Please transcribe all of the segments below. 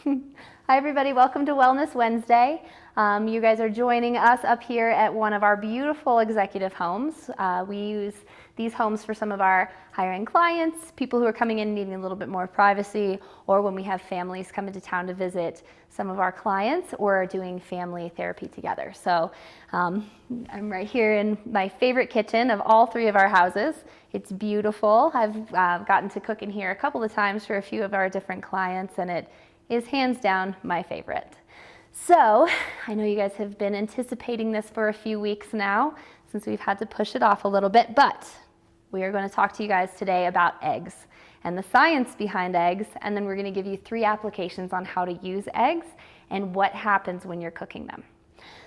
Hi everybody, welcome to Wellness Wednesday. You guys are joining us up here at one of our beautiful executive homes. We use these homes for some of our higher end clients, people who are coming in needing a little bit more privacy, or when we have families come into town to visit some of our clients or are doing family therapy together. So I'm right here in my favorite kitchen of all three of our houses. It's beautiful. I've gotten to cook in here a couple of times for a few of our different clients, and it is hands down my favorite. So I know you guys have been anticipating this for a few weeks now since we've had to push it off a little bit, but we are going to talk to you guys today about eggs and the science behind eggs, and then we're going to give you 3 applications on how to use eggs and what happens when you're cooking them.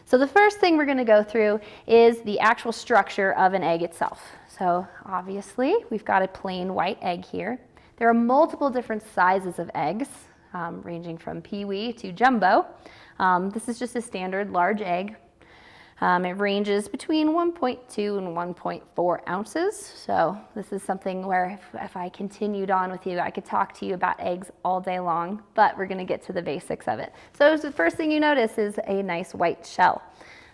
So the first thing we're going to go through is the actual structure of an egg itself. So obviously we've got a plain white egg here. There are multiple different sizes of eggs, ranging from peewee to jumbo. This is just a standard large egg. It ranges between 1.2 and 1.4 ounces. So this is something where if I continued on with you, I could talk to you about eggs all day long, but we're gonna get to the basics of it. So the first thing you notice is a nice white shell.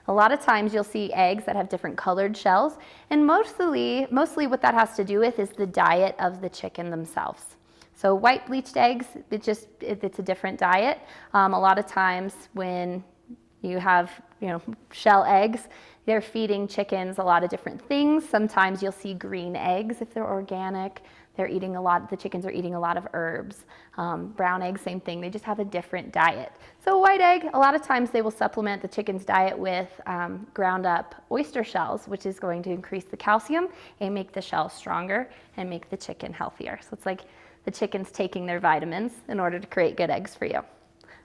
A lot of times you'll see eggs that have different colored shells, and mostly what that has to do with is the diet of the chicken themselves. So white bleached eggs, it's a different diet. A lot of times when you have, shell eggs, they're feeding chickens a lot of different things. Sometimes you'll see green eggs if they're organic. The chickens are eating a lot of herbs. Brown eggs, same thing. They just have a different diet. So white egg, a lot of times they will supplement the chicken's diet with ground up oyster shells, which is going to increase the calcium and make the shell stronger and make the chicken healthier. So it's like the chicken's taking their vitamins in order to create good eggs for you.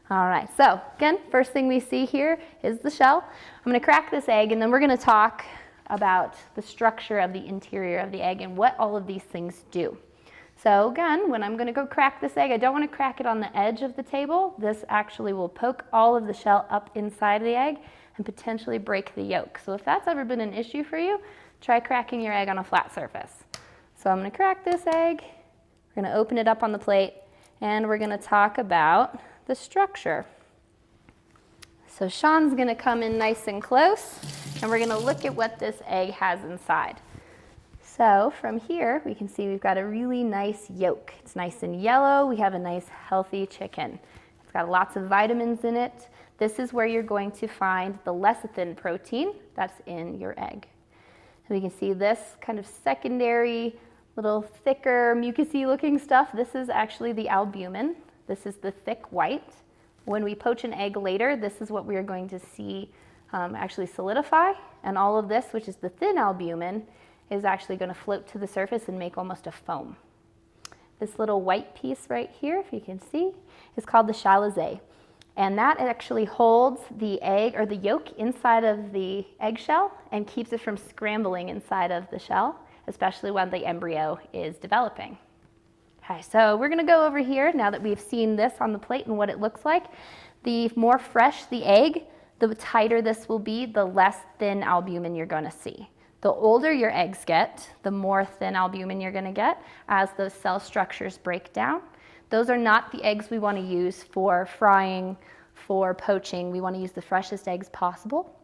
All right, so again, first thing we see here is the shell. I'm gonna crack this egg and then we're gonna talk about the structure of the interior of the egg and what all of these things do. So again, when I'm gonna go crack this egg, I don't wanna crack it on the edge of the table. This actually will poke all of the shell up inside the egg and potentially break the yolk. So if that's ever been an issue for you, try cracking your egg on a flat surface. So I'm gonna crack this egg, we're gonna open it up on the plate, and we're gonna talk about the structure. So Shawn's gonna come in nice and close, and we're gonna look at what this egg has inside. So from here, we can see we've got a really nice yolk. It's nice and yellow. We have a nice healthy chicken. It's got lots of vitamins in it. This is where you're going to find the lecithin protein that's in your egg. So we can see this kind of secondary, little thicker, mucousy looking stuff. This is actually the albumin. This is the thick white. When we poach an egg later, this is what we are going to see actually solidify. And all of this, which is the thin albumin, is actually going to float to the surface and make almost a foam. This little white piece right here, if you can see, is called the chalazae. And that actually holds the egg or the yolk inside of the eggshell and keeps it from scrambling inside of the shell, especially when the embryo is developing. Okay, so we're gonna go over here now that we've seen this on the plate and what it looks like. The more fresh the egg, the tighter this will be, the less thin albumin you're gonna see. The older your eggs get, the more thin albumin you're gonna get as those cell structures break down. Those are not the eggs we wanna use for frying, for poaching. We wanna use the freshest eggs possible.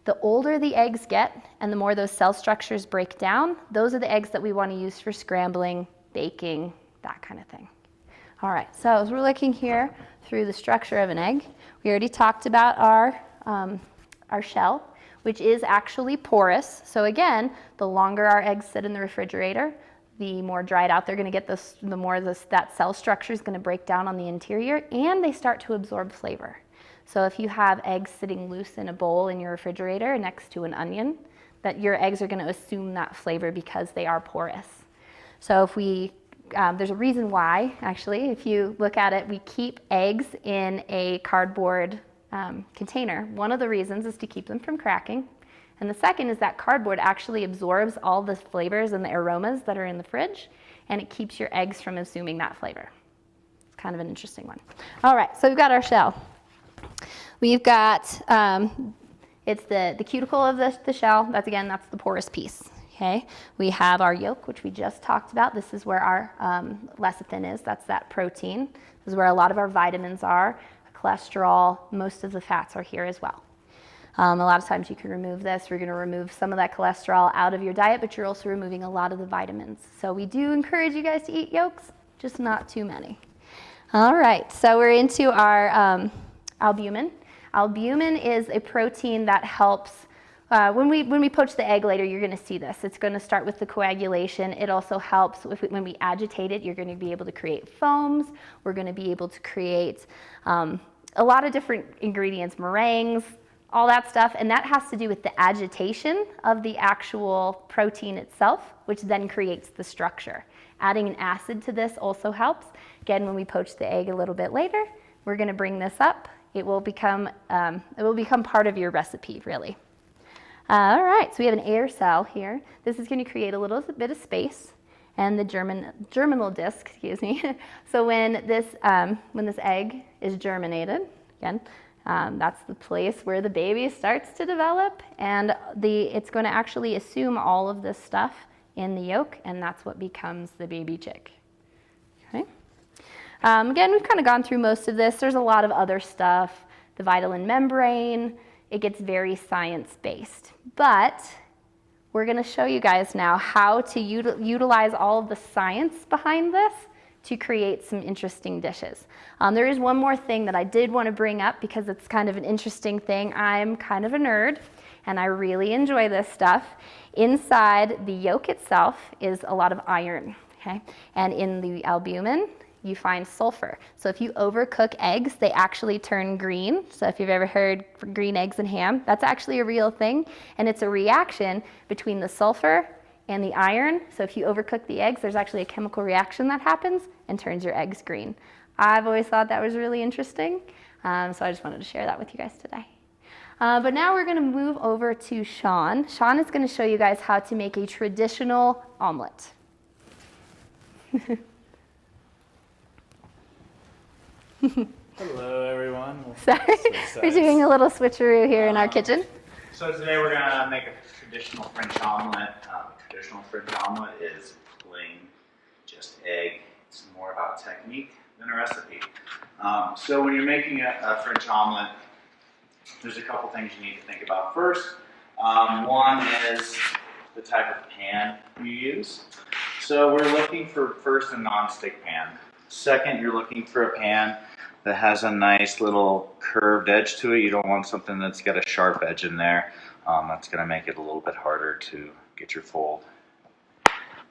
The older the eggs get and the more those cell structures break down, those are the eggs that we wanna use for scrambling, baking, that kind of thing. All right, so as we're looking here through the structure of an egg, we already talked about our shell, which is actually porous. So again, the longer our eggs sit in the refrigerator, the more dried out they're gonna get, the more that cell structure is gonna break down on the interior, and they start to absorb flavor. So if you have eggs sitting loose in a bowl in your refrigerator next to an onion, that your eggs are gonna assume that flavor because they are porous. So if there's a reason why, actually, if you look at it, we keep eggs in a cardboard container. One of the reasons is to keep them from cracking. And the second is that cardboard actually absorbs all the flavors and the aromas that are in the fridge, and it keeps your eggs from assuming that flavor. It's kind of an interesting one. All right, so we've got our shell. We've got, it's the cuticle of the shell. That's the porous piece. Okay, we have our yolk, which we just talked about. This is where our lecithin is. That's that protein. This is where a lot of our vitamins are, cholesterol, most of the fats are here as well. A lot of times you can remove this. We're going to remove some of that cholesterol out of your diet, but you're also removing a lot of the vitamins. So we do encourage you guys to eat yolks, just not too many. All right, so we're into our albumin. Albumin is a protein that helps, when we poach the egg later, you're going to see this. It's going to start with the coagulation. It also helps when we agitate it, you're going to be able to create foams. We're going to be able to create a lot of different ingredients, meringues, all that stuff, and that has to do with the agitation of the actual protein itself, which then creates the structure. Adding an acid to this also helps. Again, when we poach the egg a little bit later, we're going to bring this up. It will become part of your recipe, really. All right, so we have an air cell here. This is going to create a little bit of space, and the germinal disc, excuse me. So when this egg is germinated, again, that's the place where the baby starts to develop, and it's going to actually assume all of this stuff in the yolk, and that's what becomes the baby chick. Okay. Again, we've kind of gone through most of this. There's a lot of other stuff. The vitelline membrane, it gets very science-based. But we're going to show you guys now how to utilize all of the science behind this to create some interesting dishes. There is one more thing that I did want to bring up because it's kind of an interesting thing. I'm kind of a nerd, and I really enjoy this stuff. Inside the yolk itself is a lot of iron, okay? And in the albumin, you find sulfur. So if you overcook eggs, they actually turn green. So if you've ever heard green eggs and ham, that's actually a real thing. And it's a reaction between the sulfur and the iron. So if you overcook the eggs, there's actually a chemical reaction that happens and turns your eggs green. I've always thought that was really interesting. So I just wanted to share that with you guys today. But now we're going to move over to Shawn. Shawn is going to show you guys how to make a traditional omelet. Hello, everyone. Sorry, we're doing a little switcheroo here in our kitchen. So today we're going to make a traditional French omelet. Traditional French omelet is plain, just egg. It's more about technique than a recipe. So when you're making a French omelet, there's a couple things you need to think about. First, one is the type of pan you use. So we're looking for first a non-stick pan. Second, you're looking for a pan that has a nice little curved edge to it. You don't want something that's got a sharp edge in there. That's going to make it a little bit harder to get your fold.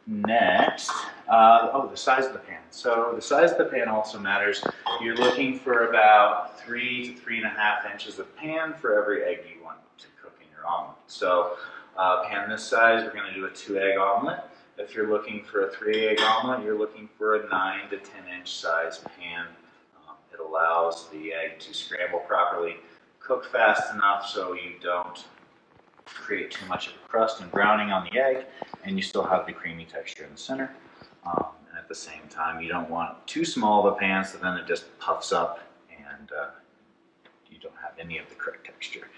Next, the size of the pan. So the size of the pan also matters. You're looking for about 3 to 3.5 inches of pan for every egg you want to cook in your omelet. So pan this size, we're going to do a 2-egg omelet. If you're looking for a 3-egg omelet, you're looking for a 9 to 10 inch size pan. It allows the egg to scramble properly, cook fast enough so you don't create too much of a crust and browning on the egg, and you still have the creamy texture in the center. And at the same time, you don't want too small of a pan so then it just puffs up and you don't have any of the correct texture.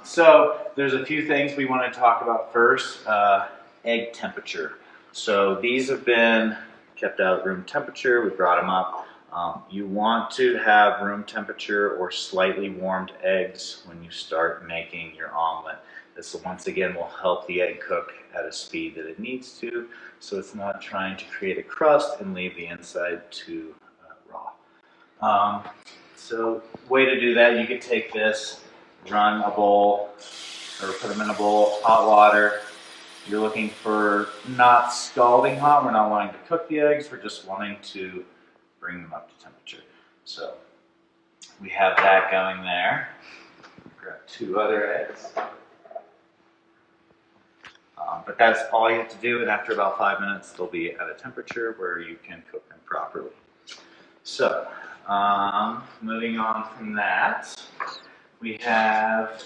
So there's a few things we want to talk about first. Egg temperature. So these have been kept out at room temperature. We brought them up. You want to have room temperature or slightly warmed eggs when you start making your omelet. This once again will help the egg cook at a speed that it needs to, so it's not trying to create a crust and leave the inside too raw. So way to do that, you could take this, run a bowl, or put them in a bowl, hot water. You're looking for not scalding hot. We're not wanting to cook the eggs. We're just wanting to bring them up to temperature. So we have that going there. Grab 2 other eggs. But that's all you have to do, and after about 5 minutes, they'll be at a temperature where you can cook them properly. So moving on from that, we have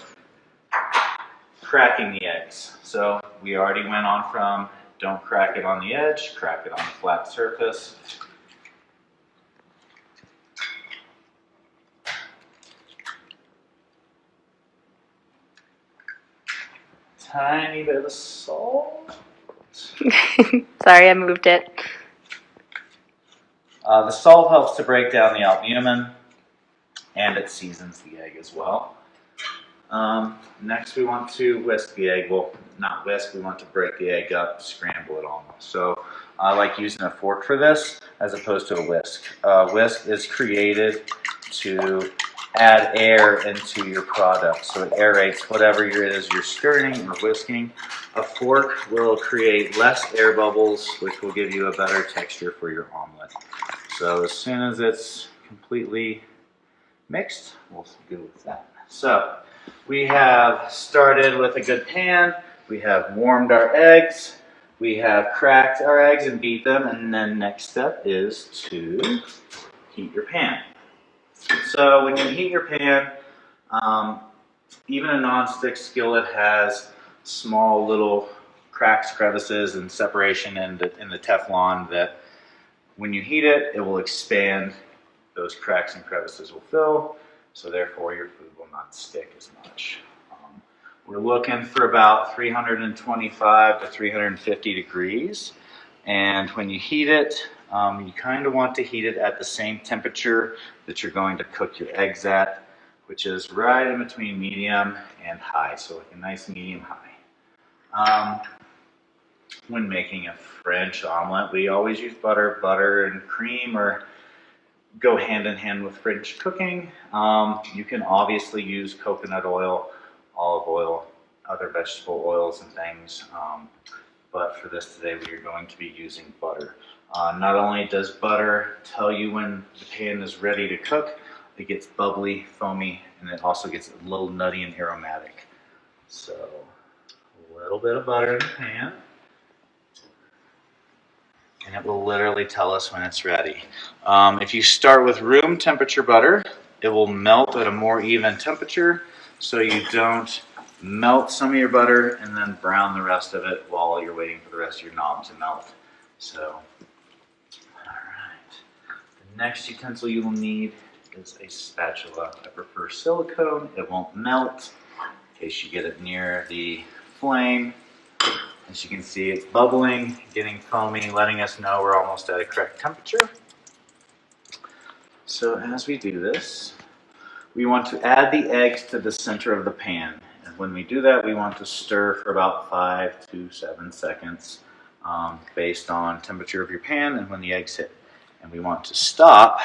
cracking the eggs. So we already went on from don't crack it on the edge, crack it on a flat surface. tiny bit of salt. Sorry, I moved it. The salt helps to break down the albumin, and it seasons the egg as well. Next, we want to whisk the egg. Well, not whisk, we want to break the egg up, scramble it almost. So I like using a fork for this as opposed to a whisk. Whisk is created to add air into your product, so it aerates whatever it is you're stirring or whisking. A fork will create less air bubbles, which will give you a better texture for your omelet. So as soon as it's completely mixed, we'll go with that. So we have started with a good pan, we have warmed our eggs, we have cracked our eggs and beat them, and then next step is to heat your pan. So when you heat your pan, even a non-stick skillet has small little cracks, crevices, and separation in the Teflon that when you heat it, it will expand. Those cracks and crevices will fill, so therefore your food will not stick as much. We're looking for about 325 to 350 degrees, and when you heat it, you kind of want to heat it at the same temperature that you're going to cook your eggs at, which is right in between medium and high, so like a nice medium high. When making a French omelet, we always use butter. Butter and cream or go hand in hand with French cooking. You can obviously use coconut oil, olive oil, other vegetable oils and things, but for this today we are going to be using butter. Not only does butter tell you when the pan is ready to cook, it gets bubbly, foamy, and it also gets a little nutty and aromatic. So a little bit of butter in the pan, and it will literally tell us when it's ready. If you start with room temperature butter, it will melt at a more even temperature, so you don't melt some of your butter and then brown the rest of it while you're waiting for the rest of your knob to melt. So, all right. The next utensil you will need is a spatula. I prefer silicone. It won't melt in case you get it near the flame. As you can see, it's bubbling, getting foamy, letting us know we're almost at a correct temperature. So as we do this, we want to add the eggs to the center of the pan. And when we do that, we want to stir for about 5 to 7 seconds based on temperature of your pan and when the eggs hit. And we want to stop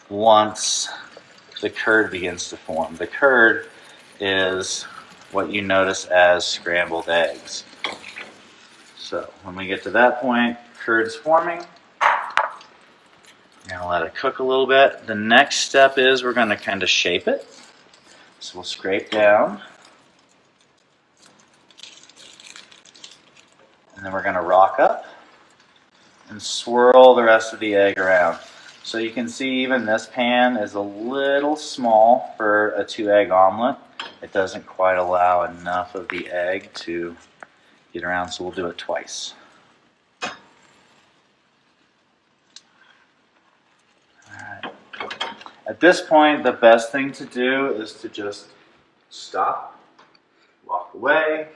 once the curd begins to form. The curd is what you notice as scrambled eggs. So when we get to that point, curd's forming. We're going to let it cook a little bit. The next step is we're going to kind of shape it. So we'll scrape down. And then we're going to rock up and swirl the rest of the egg around. So you can see even this pan is a little small for a 2-egg omelet. It doesn't quite allow enough of the egg to get around, so we'll do it twice. Alright. At this point, the best thing to do is to just stop, walk away,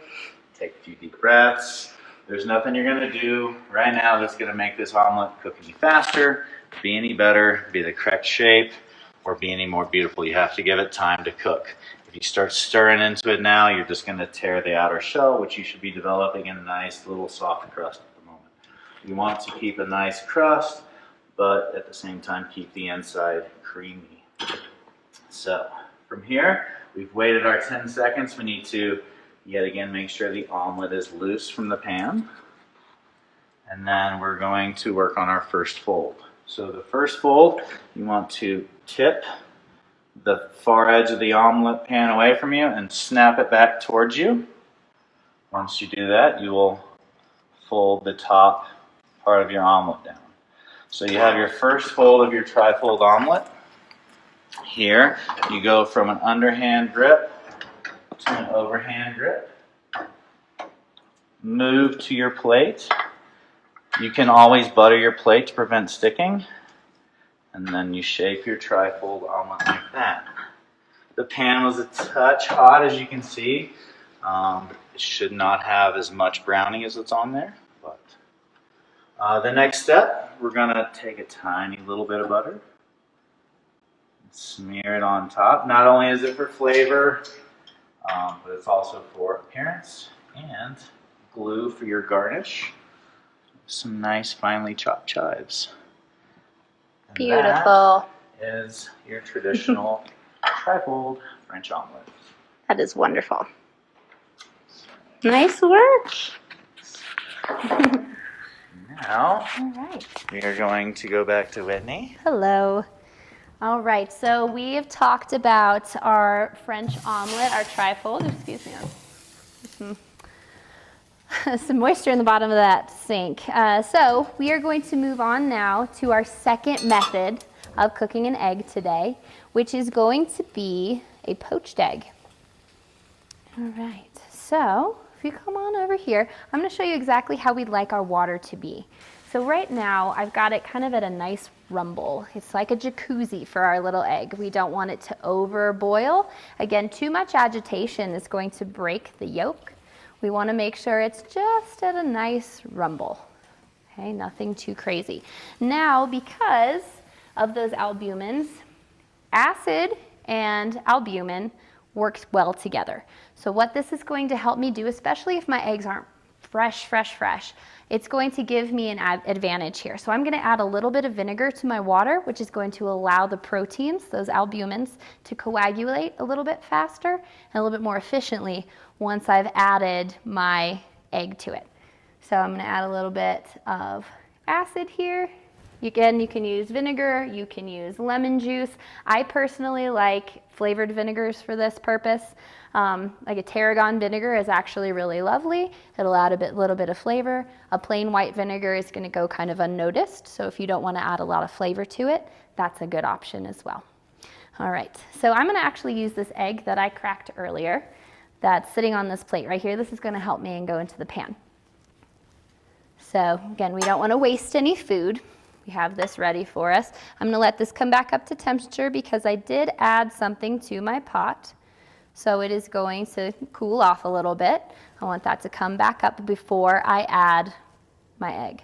take a few deep breaths. There's nothing you're going to do right now that's going to make this omelet cook any faster, be any better, be the correct shape, or be any more beautiful. You have to give it time to cook. If you start stirring into it now, you're just going to tear the outer shell, which you should be developing a nice little soft crust at the moment. You want to keep a nice crust, but at the same time keep the inside creamy. So from here, we've waited our 10 seconds. We need to yet again make sure the omelet is loose from the pan. And then we're going to work on our first fold. So the first fold, you want to tip the far edge of the omelet pan away from you and snap it back towards you. Once you do that, you will fold the top part of your omelet down. So you have your first fold of your tri-fold omelet. Here, you go from an underhand grip to an overhand grip. Move to your plate. You can always butter your plate to prevent sticking. And then you shape your tri-fold omelet like that. The pan was a touch hot, as you can see. It should not have as much browning as it's on there. But the next step, we're gonna take a tiny little bit of butter, smear it on top. Not only is it for flavor, but it's also for appearance, and glue for your garnish. Some nice finely chopped chives. And Beautiful. that is your traditional trifold French omelet. That is wonderful. Nice work. Now, All right. we are going to go back to Whitney. Hello. All right, so we have talked about our French omelet, our trifold. Excuse me. Some moisture in the bottom of that sink. So we are going to move on now to our second method of cooking an egg today, which is going to be a poached egg. All right, so if you come on over here, I'm going to show you exactly how we'd like our water to be. So right now, I've got it kind of at a nice rumble. It's like a jacuzzi for our little egg. We don't want it to over boil. Again, too much agitation is going to break the yolk. We want to make sure it's just at a nice rumble. Okay, nothing too crazy. Now, because of those albumins, acid and albumin works well together. So what this is going to help me do, especially if my eggs aren't fresh, it's going to give me an advantage here. So I'm going to add a little bit of vinegar to my water, which is going to allow the proteins, those albumins, to coagulate a little bit faster and a little bit more efficiently once I've added my egg to it. So I'm going to add a little bit of acid here. Again, you can use vinegar, you can use lemon juice. I personally like flavored vinegars for this purpose. Like a tarragon vinegar is actually really lovely. It'll add a little bit of flavor. A plain white vinegar is going to go kind of unnoticed, so if you don't want to add a lot of flavor to it, that's a good option as well. All right, so I'm going to actually use this egg that I cracked earlier that's sitting on this plate right here. This is going to help me and go into the pan. So again, we don't want to waste any food. We have this ready for us. I'm going to let this come back up to temperature because I did add something to my pot. So it is going to cool off a little bit. I want that to come back up before I add my egg.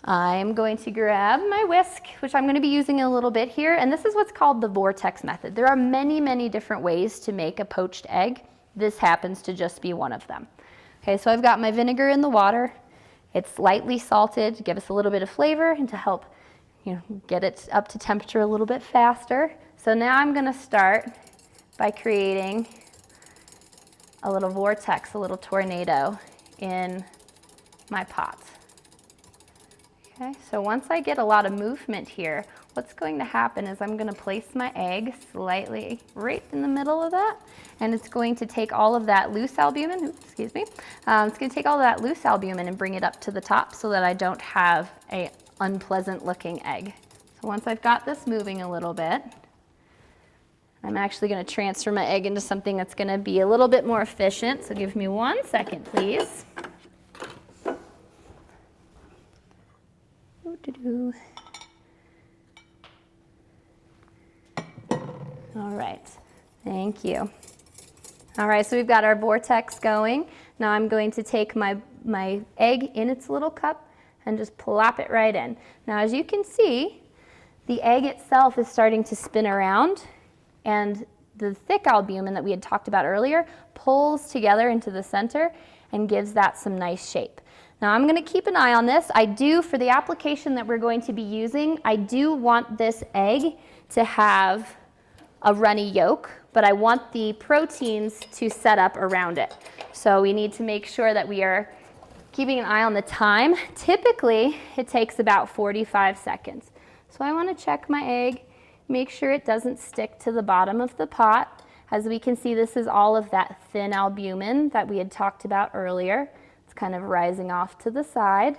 I'm going to grab my whisk, which I'm going to be using a little bit here, and this is what's called the vortex method. There are many, many different ways to make a poached egg. This happens to just be one of them. Okay, so I've got my vinegar in the water. It's lightly salted to give us a little bit of flavor and to help, get it up to temperature a little bit faster. So now I'm going to start by creating a little vortex, a little tornado in my pot. Okay, so once I get a lot of movement here, what's going to happen is I'm going to place my egg slightly right in the middle of that, and it's going to take all of that loose albumin, it's going to take all of that loose albumin and bring it up to the top so that I don't have a unpleasant looking egg. So once I've got this moving a little bit, I'm actually going to transfer my egg into something that's going to be a little bit more efficient. So give me 1 second, please. All right, thank you. All right, so we've got our vortex going. Now I'm going to take my egg in its little cup and just plop it right in. Now as you can see, the egg itself is starting to spin around, and the thick albumin that we had talked about earlier pulls together into the center and gives that some nice shape. Now I'm going to keep an eye on this. For the application that we're going to be using, I do want this egg to have a runny yolk, but I want the proteins to set up around it. So we need to make sure that we are keeping an eye on the time. Typically, it takes about 45 seconds. So I want to check my egg, make sure it doesn't stick to the bottom of the pot. As we can see, this is all of that thin albumin that we had talked about earlier. It's kind of rising off to the side.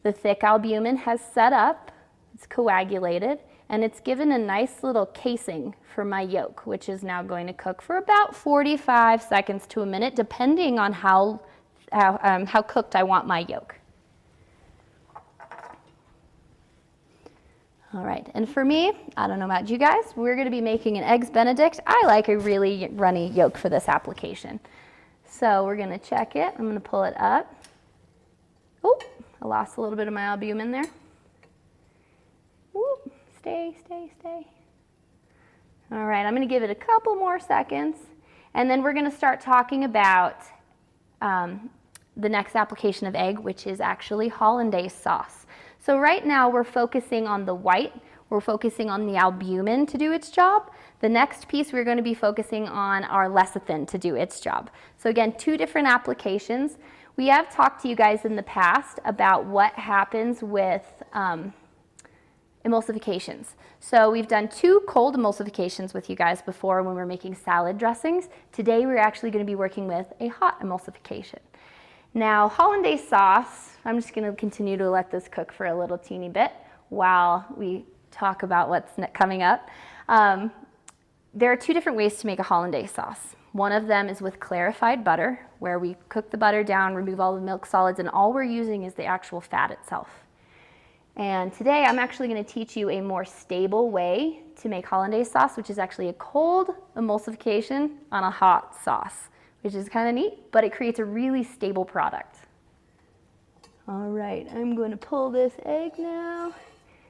The thick albumin has set up, it's coagulated, and it's given a nice little casing for my yolk, which is now going to cook for about 45 seconds to a minute, depending on how cooked I want my yolk. All right, and for me, I don't know about you guys, we're gonna be making an eggs Benedict. I like a really runny yolk for this application. So we're gonna check it. I'm gonna pull it up. Oh, I lost a little bit of my albumin there. Whoop, stay, stay, stay. All right, I'm gonna give it a couple more seconds, and then we're gonna start talking about the next application of egg, which is actually hollandaise sauce. So right now we're focusing on the white, we're focusing on the albumin to do its job. The next piece we're going to be focusing on our lecithin to do its job. So again, two different applications. We have talked to you guys in the past about what happens with emulsifications. So we've done 2 cold emulsifications with you guys before when we're making salad dressings. Today we're actually going to be working with a hot emulsification. Now, hollandaise sauce, I'm just going to continue to let this cook for a little teeny bit while we talk about what's coming up. There are 2 different ways to make a hollandaise sauce. One of them is with clarified butter, where we cook the butter down, remove all the milk solids, and all we're using is the actual fat itself. And today I'm actually going to teach you a more stable way to make hollandaise sauce, which is actually a cold emulsification on a hot sauce, which is kind of neat, but it creates a really stable product. All right, I'm going to pull this egg now.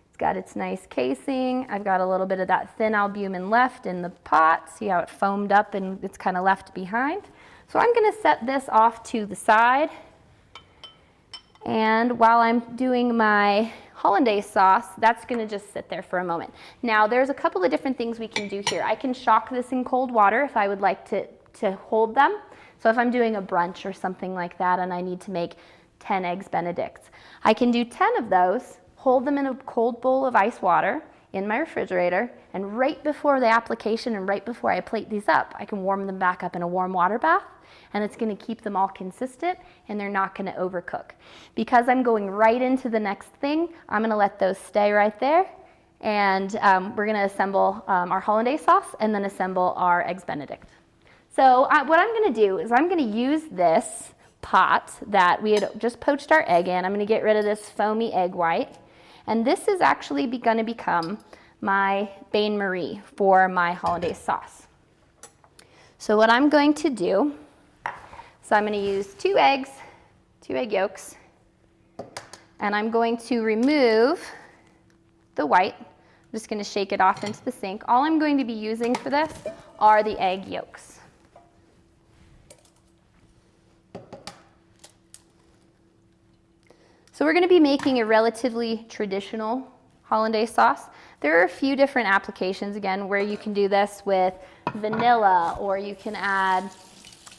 It's got its nice casing. I've got a little bit of that thin albumin left in the pot. See how it foamed up and it's kind of left behind? So I'm going to set this off to the side. And while I'm doing my hollandaise sauce, that's going to just sit there for a moment. Now, there's a couple of different things we can do here. I can shock this in cold water if I would like to hold them. So if I'm doing a brunch or something like that and I need to make 10 eggs Benedicts, I can do 10 of those, hold them in a cold bowl of ice water in my refrigerator, and right before the application and right before I plate these up, I can warm them back up in a warm water bath, and it's going to keep them all consistent and they're not going to overcook. Because I'm going right into the next thing, I'm going to let those stay right there, and we're going to assemble our hollandaise sauce and then assemble our eggs Benedict. So what I'm going to do is I'm going to use this pot that we had just poached our egg in. I'm going to get rid of this foamy egg white. And this is actually going to become my bain marie for my hollandaise sauce. So what I'm going to do, so I'm going to use 2 eggs, 2 egg yolks, and I'm going to remove the white. I'm just going to shake it off into the sink. All I'm going to be using for this are the egg yolks. So we're going to be making a relatively traditional hollandaise sauce. There are a few different applications, again, where you can do this with vanilla, or you can add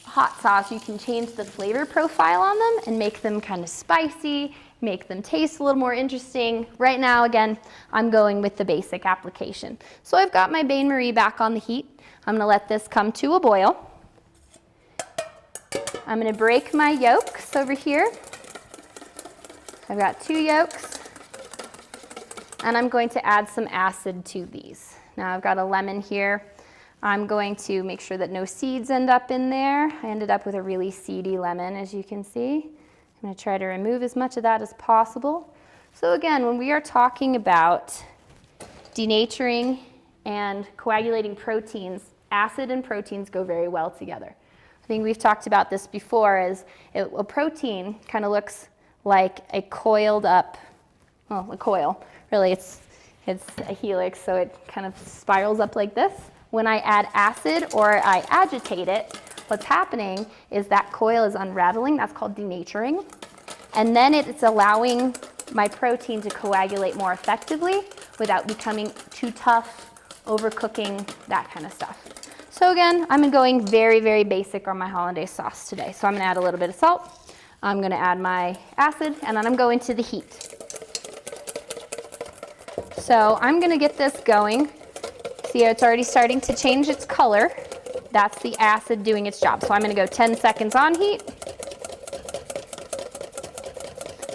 hot sauce. You can change the flavor profile on them and make them kind of spicy, make them taste a little more interesting. Right now, again, I'm going with the basic application. So I've got my bain marie back on the heat. I'm going to let this come to a boil. I'm going to break my yolks over here. I've got 2 yolks, and I'm going to add some acid to these. Now I've got a lemon here. I'm going to make sure that no seeds end up in there. I ended up with a really seedy lemon, as you can see. I'm going to try to remove as much of that as possible. So again, when we are talking about denaturing and coagulating proteins, acid and proteins go very well together. I think we've talked about this before, as a protein kind of looks like a coiled up, well, a coil. Really, it's a helix, so it kind of spirals up like this. When I add acid or I agitate it, what's happening is that coil is unraveling. That's called denaturing. And then it's allowing my protein to coagulate more effectively without becoming too tough, overcooking, that kind of stuff. So again, I'm going very, very basic on my hollandaise sauce today. So I'm going to add a little bit of salt. I'm going to add my acid, and then I'm going to the heat. So I'm going to get this going. See how it's already starting to change its color? That's the acid doing its job. So I'm going to go 10 seconds on heat.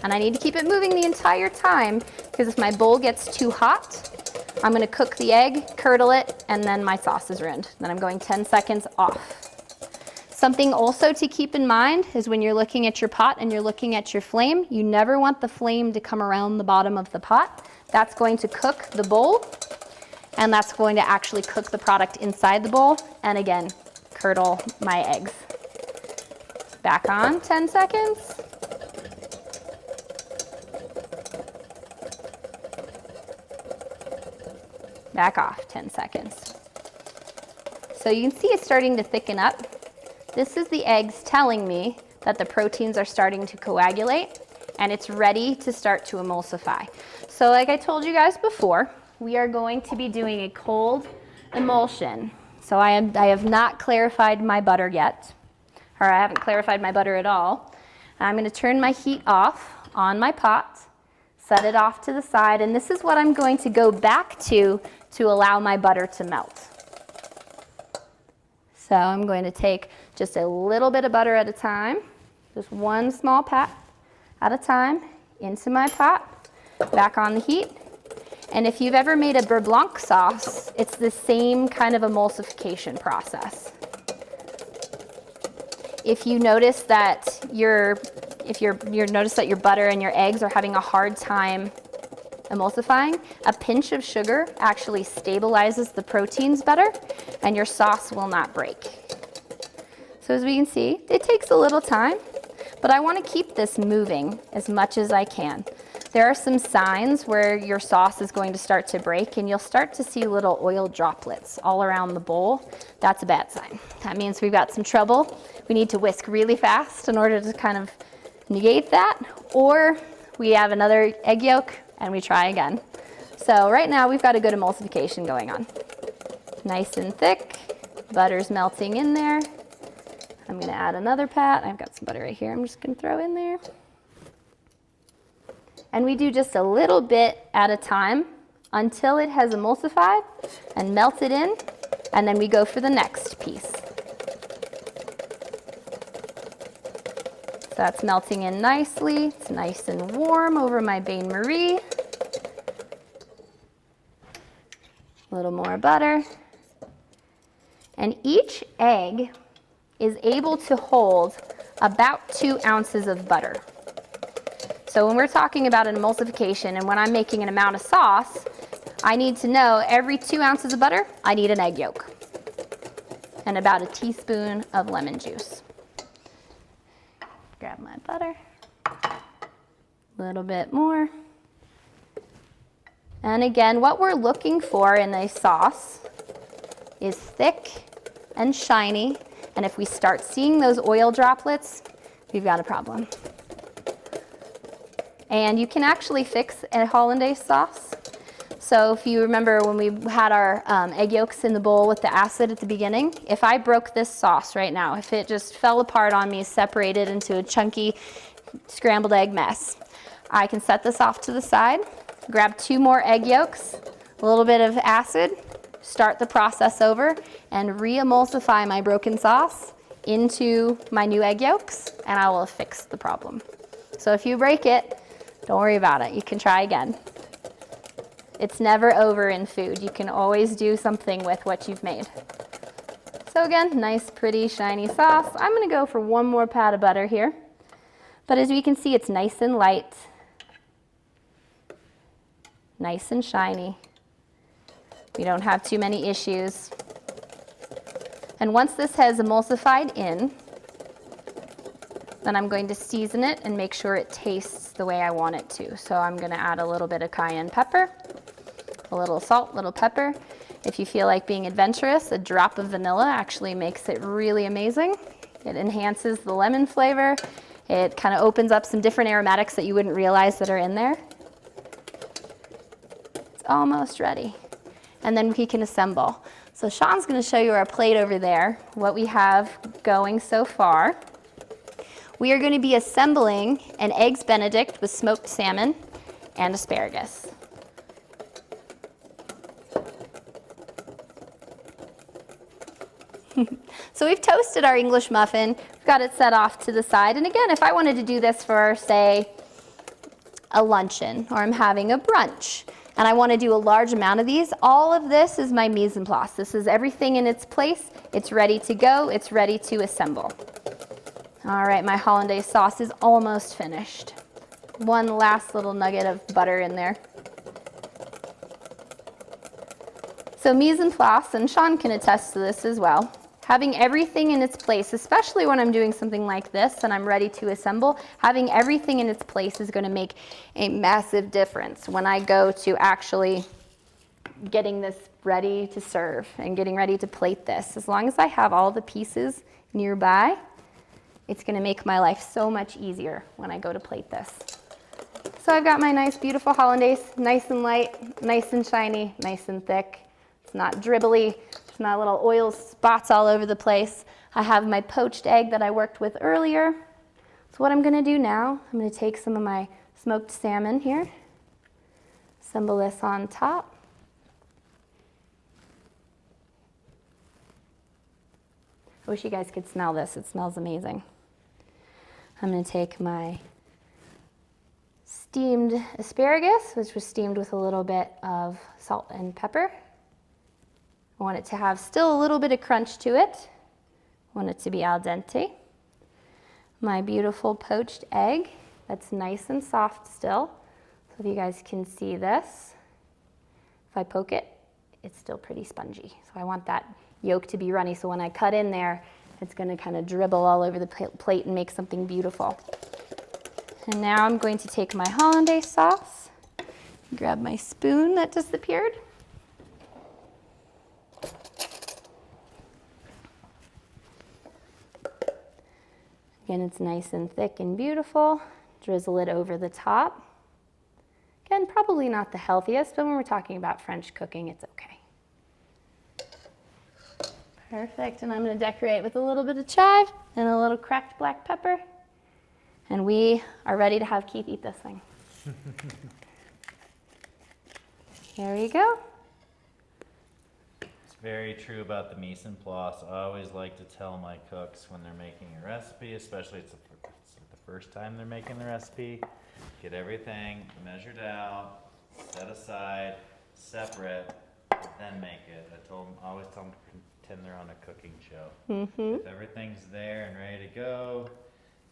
And I need to keep it moving the entire time, because if my bowl gets too hot, I'm going to cook the egg, curdle it, and then my sauce is ruined. Then I'm going 10 seconds off. Something also to keep in mind is when you're looking at your pot and you're looking at your flame, you never want the flame to come around the bottom of the pot, That's going to cook the bowl, and that's going to actually cook the product inside the bowl, and again, curdle my eggs. Back on, 10 seconds. Back off, 10 seconds. So you can see it's starting to thicken up. This is the eggs telling me that the proteins are starting to coagulate and it's ready to start to emulsify. So like I told you guys before, we are going to be doing a cold emulsion. So I have not clarified my butter yet, or I haven't clarified my butter at all. I'm going to turn my heat off on my pot, set it off to the side, and this is what I'm going to go back to allow my butter to melt. So I'm going to take just a little bit of butter at a time, just one small pat at a time, into my pot, back on the heat. And if you've ever made a beurre blanc sauce, it's the same kind of emulsification process. If you notice that your butter and your eggs are having a hard time emulsifying, a pinch of sugar actually stabilizes the proteins better and your sauce will not break. So as we can see, it takes a little time, but I want to keep this moving as much as I can. There are some signs where your sauce is going to start to break and you'll start to see little oil droplets all around the bowl. That's a bad sign. That means we've got some trouble. We need to whisk really fast in order to kind of negate that, or we have another egg yolk and we try again. So right now we've got a good emulsification going on. Nice and thick, butter's melting in there. I'm gonna add another pat. I've got some butter right here. I'm just gonna throw in there. And we do just a little bit at a time until it has emulsified and melted in, and then we go for the next piece. So that's melting in nicely. It's nice and warm over my bain-marie. A little more butter. And each egg is able to hold about 2 ounces of butter. So when we're talking about an emulsification and when I'm making an amount of sauce, I need to know every 2 ounces of butter, I need an egg yolk and about a teaspoon of lemon juice. Grab my butter, a little bit more. And again, what we're looking for in a sauce is thick and shiny. And if we start seeing those oil droplets, we've got a problem. And you can actually fix a hollandaise sauce. So if you remember when we had our egg yolks in the bowl with the acid at the beginning, if I broke this sauce right now, if it just fell apart on me, separated into a chunky scrambled egg mess, I can set this off to the side, grab 2 more egg yolks, a little bit of acid, start the process over, and re-emulsify my broken sauce into my new egg yolks, and I will have fixed the problem. So if you break it, don't worry about it. You can try again. It's never over in food. You can always do something with what you've made. So again, nice, pretty, shiny sauce. I'm going to go for 1 more pat of butter here. But as you can see, it's nice and light, nice and shiny. We don't have too many issues. And once this has emulsified in, then I'm going to season it and make sure it tastes the way I want it to. So I'm going to add a little bit of cayenne pepper, a little salt, little pepper. If you feel like being adventurous, a drop of vanilla actually makes it really amazing. It enhances the lemon flavor. It kind of opens up some different aromatics that you wouldn't realize that are in there. It's almost ready. And then we can assemble. So Shawn's going to show you our plate over there, what we have going so far. We are going to be assembling an eggs Benedict with smoked salmon and asparagus. So we've toasted our English muffin, we've got it set off to the side. And again, if I wanted to do this for, say, a luncheon, or I'm having a brunch, and I want to do a large amount of these, all of this is my mise en place. This is everything in its place. It's ready to go. It's ready to assemble. All right, my hollandaise sauce is almost finished. 1 last little nugget of butter in there. So mise en place, and Shawn can attest to this as well, having everything in its place, especially when I'm doing something like this and I'm ready to assemble, having everything in its place is going to make a massive difference when I go to actually getting this ready to serve and getting ready to plate this. As long as I have all the pieces nearby, it's going to make my life so much easier when I go to plate this. So I've got my nice beautiful hollandaise, nice and light, nice and shiny, nice and thick. It's not dribbly, there's not little oil spots all over the place. I have my poached egg that I worked with earlier. So what I'm going to do now, I'm going to take some of my smoked salmon here, assemble this on top. I wish you guys could smell this. It smells amazing. I'm going to take my steamed asparagus, which was steamed with a little bit of salt and pepper. I want it to have still a little bit of crunch to it. I want it to be al dente. My beautiful poached egg, that's nice and soft still. So if you guys can see this, if I poke it, it's still pretty spongy. So I want that yolk to be runny, so when I cut in there, it's going to kind of dribble all over the plate and make something beautiful. And now I'm going to take my hollandaise sauce, grab my spoon that disappeared. Again, it's nice and thick and beautiful. Drizzle it over the top. Again, probably not the healthiest, but when we're talking about French cooking, it's okay. Perfect, and I'm going to decorate with a little bit of chive and a little cracked black pepper. And we are ready to have Keith eat this thing. Here we go. It's very true about the mise en place. I always like to tell my cooks when they're making a recipe, especially it's the first time they're making the recipe, get everything measured out, set aside, separate, then make it. I always tell them to pretend they're on a cooking show. Mm-hmm. If everything's there and ready to go,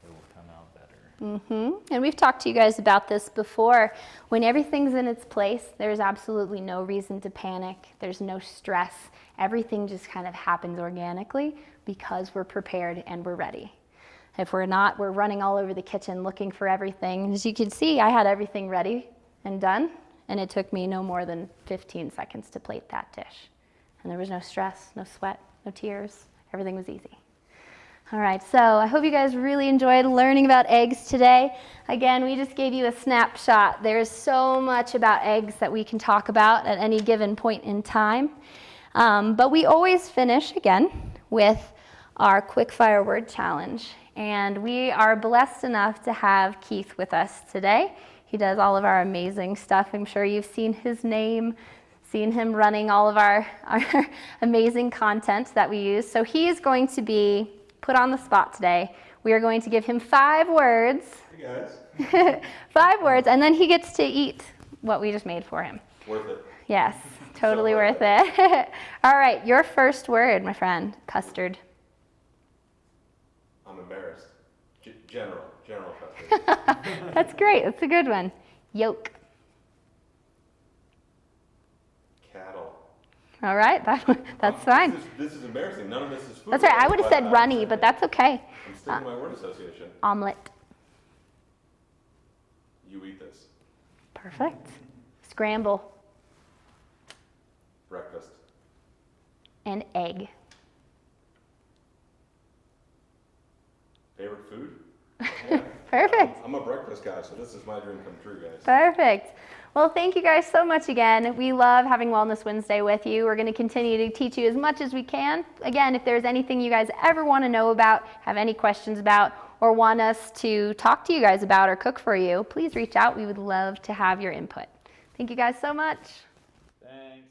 it will come out better. Mm-hmm. And we've talked to you guys about this before. When everything's in its place, there's absolutely no reason to panic. There's no stress. Everything just kind of happens organically because we're prepared and we're ready. If we're not, we're running all over the kitchen looking for everything. As you can see, I had everything ready and done, and it took me no more than 15 seconds to plate that dish. And there was no stress, no sweat, no tears. Everything was easy. All right, so I hope you guys really enjoyed learning about eggs today. Again, we just gave you a snapshot. There's so much about eggs that we can talk about at any given point in time. But we always finish, again, with our quick fire word challenge. And we are blessed enough to have Keith with us today. He does all of our amazing stuff. I'm sure you've seen his name, seen him running all of our amazing content that we use. So he is going to be put on the spot today. We are going to give him 5 words. Hey guys. 5 words, and then he gets to eat what we just made for him. Worth it. Yes, totally worth it. All right, your first word, my friend. Custard. I'm embarrassed. General custard. That's great. That's a good one. Yolk. Cattle. All right, that's fine. This is embarrassing. None of this is food. That's right. I would have said runny, but that's okay. I'm sticking to my word association. Omelette. You eat this. Perfect. Scramble. Breakfast. And egg. Favorite food? Yeah. Perfect. I'm a breakfast guy, so this is my dream come true, guys. Perfect. Well, thank you guys so much again. We love having Wellness Wednesday with you. We're going to continue to teach you as much as we can. Again, if there's anything you guys ever want to know about, have any questions about, or want us to talk to you guys about or cook for you, please reach out. We would love to have your input. Thank you guys so much. Thanks.